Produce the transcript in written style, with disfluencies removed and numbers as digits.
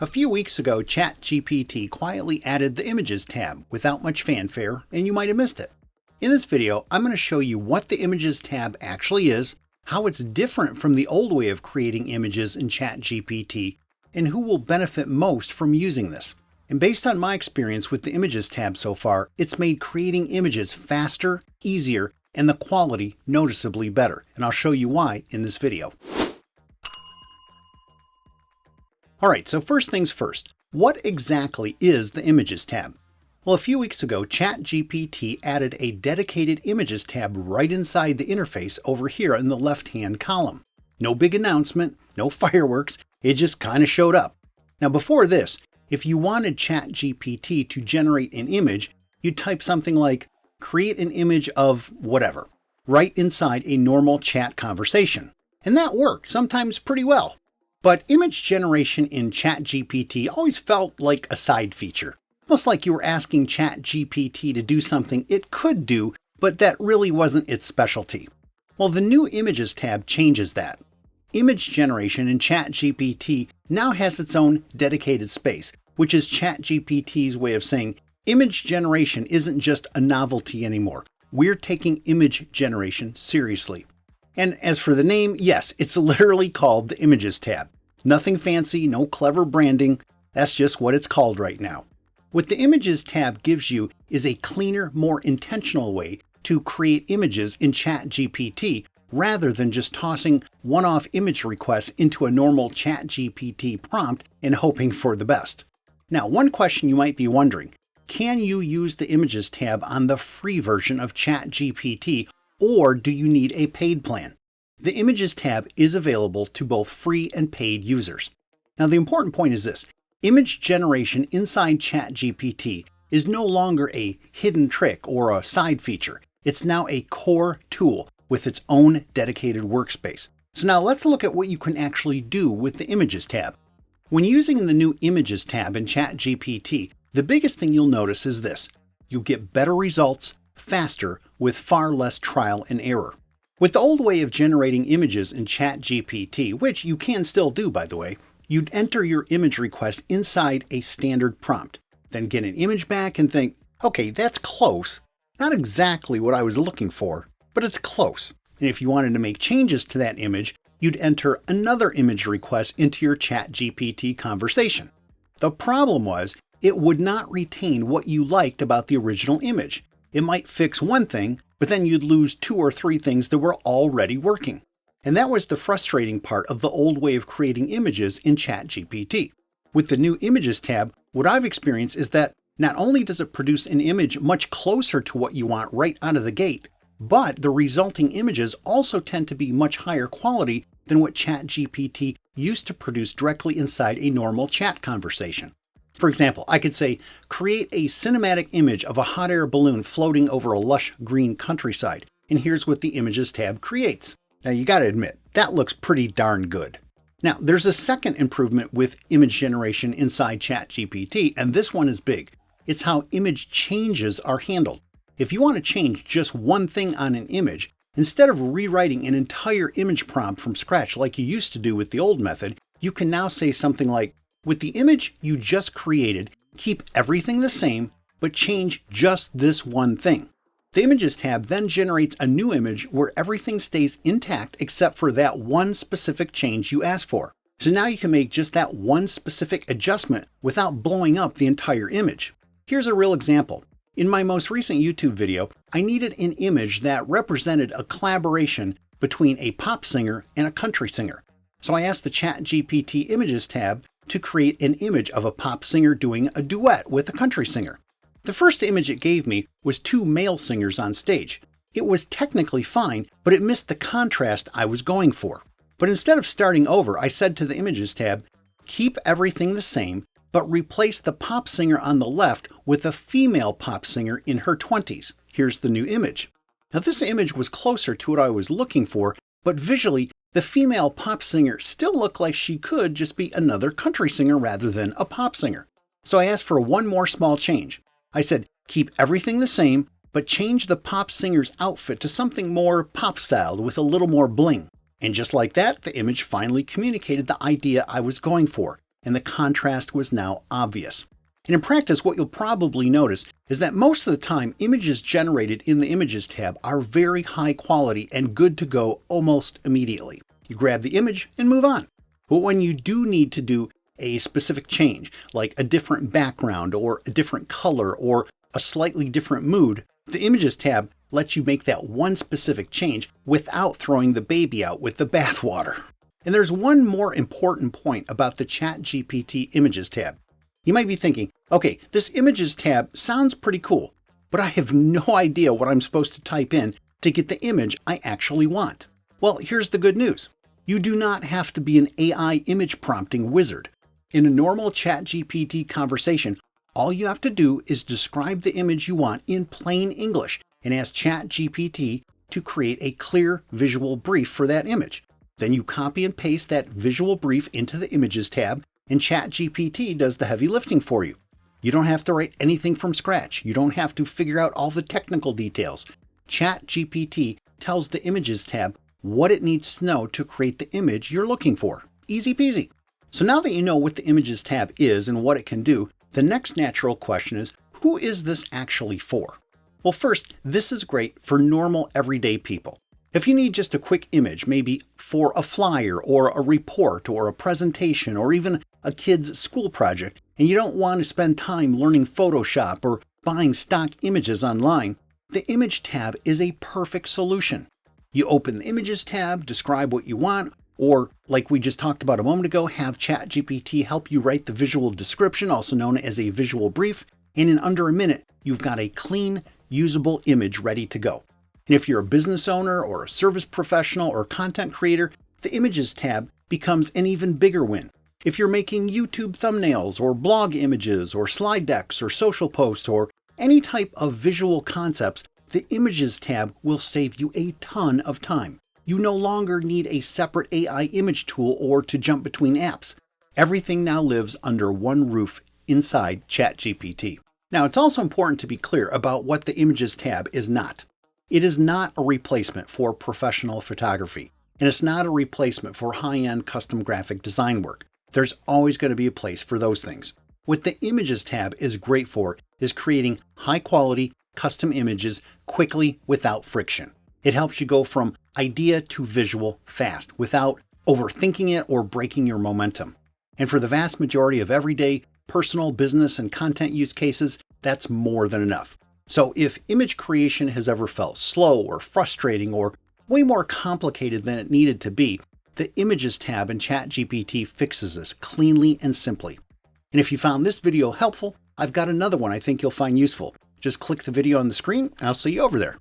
A few weeks ago, ChatGPT quietly added the Images tab without much fanfare, and you might have missed it. In this video, I'm going to show you what the Images tab actually is, how it's different from the old way of creating images in ChatGPT, and who will benefit most from using this. And based on my experience with the Images tab so far, it's made creating images faster, easier, and the quality noticeably better. And I'll show you why in this video. Alright, so first things first, what exactly is the Images tab? Well, a few weeks ago, ChatGPT added a dedicated Images tab right inside the interface over here in the left-hand column. No big announcement, no fireworks, it just kind of showed up. Now before this, if you wanted ChatGPT to generate an image, you'd type something like, create an image of whatever, right inside a normal chat conversation. And that worked, sometimes pretty well. But image generation in ChatGPT always felt like a side feature. Almost like you were asking ChatGPT to do something it could do, but that really wasn't its specialty. Well, the new Images tab changes that. Image generation in ChatGPT now has its own dedicated space, which is ChatGPT's way of saying image generation isn't just a novelty anymore. We're taking image generation seriously. And as for the name, yes, it's literally called the Images tab. Nothing fancy, no clever branding, that's just what it's called right now. What the Images tab gives you is a cleaner, more intentional way to create images in ChatGPT rather than just tossing one-off image requests into a normal ChatGPT prompt and hoping for the best. Now, one question you might be wondering, can you use the Images tab on the free version of ChatGPT, or do you need a paid plan? The Images tab is available to both free and paid users. Now, the important point is this. Image generation inside ChatGPT is no longer a hidden trick or a side feature. It's now a core tool with its own dedicated workspace. So now let's look at what you can actually do with the Images tab. When using the new Images tab in ChatGPT, the biggest thing you'll notice is this. You'll get better results faster with far less trial and error. With the old way of generating images in ChatGPT, which you can still do by the way, you'd enter your image request inside a standard prompt, then get an image back and think, okay, that's close. Not exactly what I was looking for, but it's close. And if you wanted to make changes to that image, you'd enter another image request into your ChatGPT conversation. The problem was, it would not retain what you liked about the original image. It might fix one thing, but then you'd lose 2 or 3 things that were already working. And that was the frustrating part of the old way of creating images in ChatGPT. With the new Images tab, what I've experienced is that not only does it produce an image much closer to what you want right out of the gate, but the resulting images also tend to be much higher quality than what ChatGPT used to produce directly inside a normal chat conversation. For example, I could say, create a cinematic image of a hot air balloon floating over a lush green countryside, and here's what the Images tab creates. Now you gotta admit, that looks pretty darn good. Now, there's a second improvement with image generation inside ChatGPT, and this one is big. It's how image changes are handled. If you want to change just one thing on an image, instead of rewriting an entire image prompt from scratch like you used to do with the old method, you can now say something like, with the image you just created, keep everything the same, but change just this one thing. The Images tab then generates a new image where everything stays intact except for that one specific change you asked for. So now you can make just that one specific adjustment without blowing up the entire image. Here's a real example. In my most recent YouTube video, I needed an image that represented a collaboration between a pop singer and a country singer. So I asked the ChatGPT Images tab to create an image of a pop singer doing a duet with a country singer. The first image it gave me was 2 male singers on stage. It was technically fine, but it missed the contrast I was going for. But instead of starting over, I said to the Images tab, keep everything the same, but replace the pop singer on the left with a female pop singer in her 20s. Here's the new image. Now this image was closer to what I was looking for, but visually, the female pop singer still looked like she could just be another country singer rather than a pop singer. So I asked for one more small change. I said, keep everything the same, but change the pop singer's outfit to something more pop-styled with a little more bling. And just like that, the image finally communicated the idea I was going for. and the contrast was now obvious. And in practice, what you'll probably notice is that most of the time, images generated in the Images tab are very high quality and good to go almost immediately. You grab the image and move on. But when you do need to do a specific change, like a different background or a different color or a slightly different mood, the Images tab lets you make that one specific change without throwing the baby out with the bathwater. And there's one more important point about the ChatGPT Images tab. You might be thinking, okay, this Images tab sounds pretty cool, but I have no idea what I'm supposed to type in to get the image I actually want. Well, here's the good news. You do not have to be an AI image prompting wizard. In a normal ChatGPT conversation, all you have to do is describe the image you want in plain English and ask ChatGPT to create a clear visual brief for that image. Then you copy and paste that visual brief into the Images tab, and ChatGPT does the heavy lifting for you. You don't have to write anything from scratch. You don't have to figure out all the technical details. ChatGPT tells the Images tab what it needs to know to create the image you're looking for. Easy peasy. So now that you know what the Images tab is and what it can do, the next natural question is, who is this actually for? Well, first, this is great for normal everyday people. If you need just a quick image, maybe for a flyer or a report or a presentation or even a kid's school project, and you don't want to spend time learning Photoshop or buying stock images online, the Image tab is a perfect solution. You open the Images tab, describe what you want, or like we just talked about a moment ago, have ChatGPT help you write the visual description, also known as a visual brief, and in under a minute, you've got a clean, usable image ready to go. And if you're a business owner or a service professional or content creator, the Images tab becomes an even bigger win. If you're making YouTube thumbnails or blog images or slide decks or social posts or any type of visual concepts, the Images tab will save you a ton of time. You no longer need a separate AI image tool or to jump between apps. Everything now lives under one roof inside ChatGPT. Now, it's also important to be clear about what the Images tab is not. It is not a replacement for professional photography, and it's not a replacement for high-end custom graphic design work. There's always going to be a place for those things. What the Images tab is great for is creating high-quality, custom images quickly without friction. It helps you go from idea to visual fast without overthinking it or breaking your momentum. And for the vast majority of everyday, personal, business, and content use cases, that's more than enough. So if image creation has ever felt slow or frustrating or way more complicated than it needed to be, the Images tab in ChatGPT fixes this cleanly and simply. And if you found this video helpful, I've got another one I think you'll find useful. Just click the video on the screen and I'll see you over there.